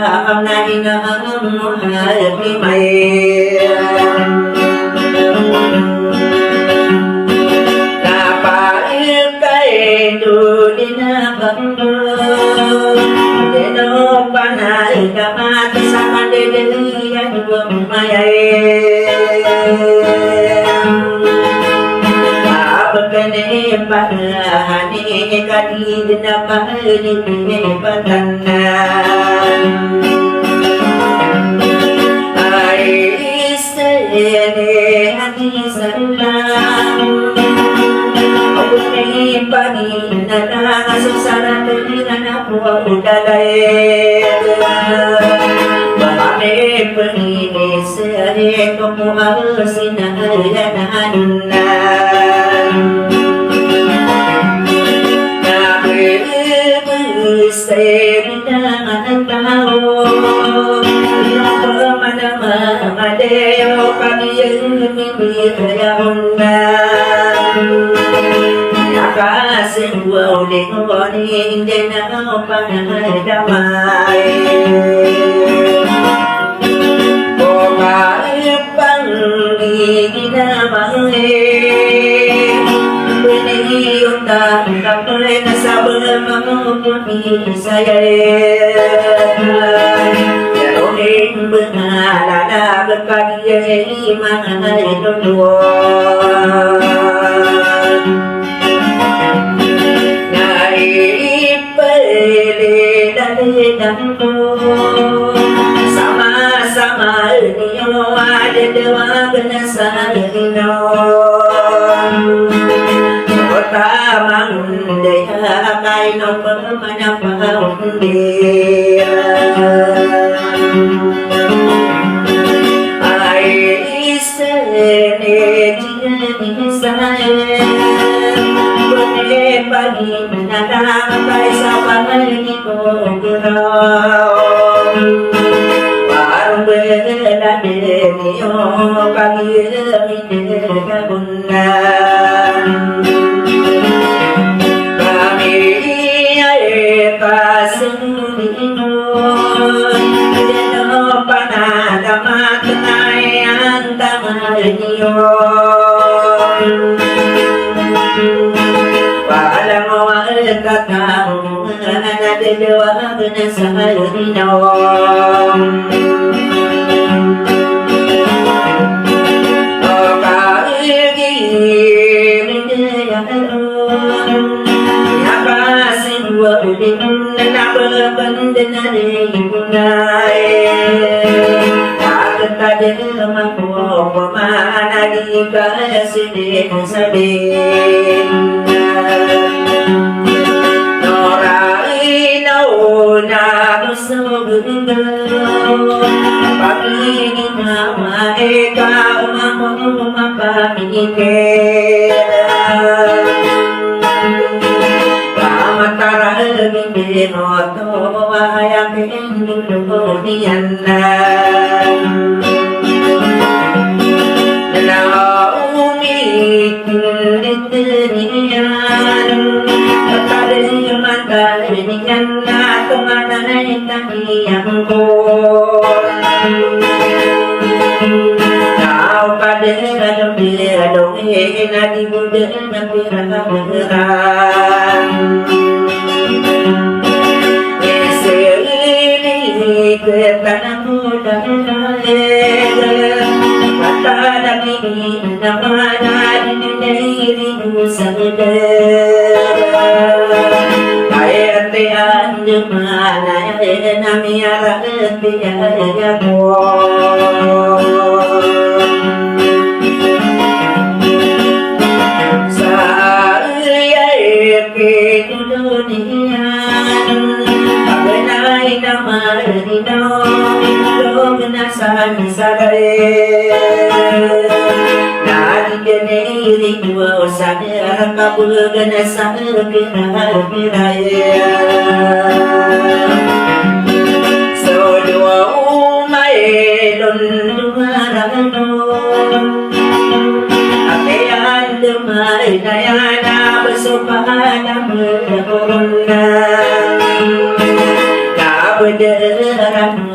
hôm nay ngỡ khi mày là phải cái đồ đi na vẫn để nó ban hai cả ba ta sang đi đi anh vương mai Pagkane bahani kadi na bahani patanan ai sene hati salam Pagkane pani na susara na puadalay Bahane pani sere kumuha sinayananan Sayang tahu, apa mana mana kami yang mimpi kasih uling uling dan apa damai. Okai panggil namanya. Tak boleh sabar menghubungi saya Jauhin berada berkali mana itu Naik pilih dari dahulu Sama-sama ini ada dua genasa Tamang daya kai no pemana pahun dia ai sene jini saya bone pagi nada kai sapan ni ko gurau baru beda ni o pagi ni kabunna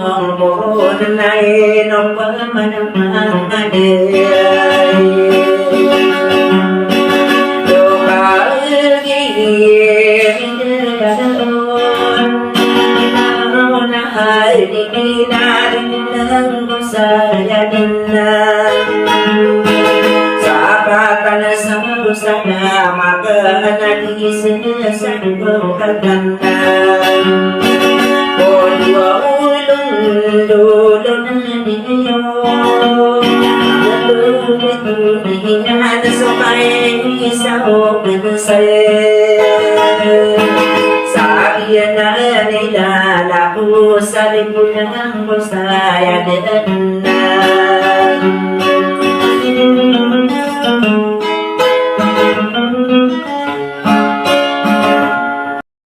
mong buồn này nông bơ mà nông mà đời đồ bà ghi hai đi na nâng có sa gia đình sa ba tan sa sa na ma ka na đi sinh sang vô kaกันôn wo lun lu lun đi yo lu đi na so mai sa ho ben sai Sayana nila laku salipulang ko saya dena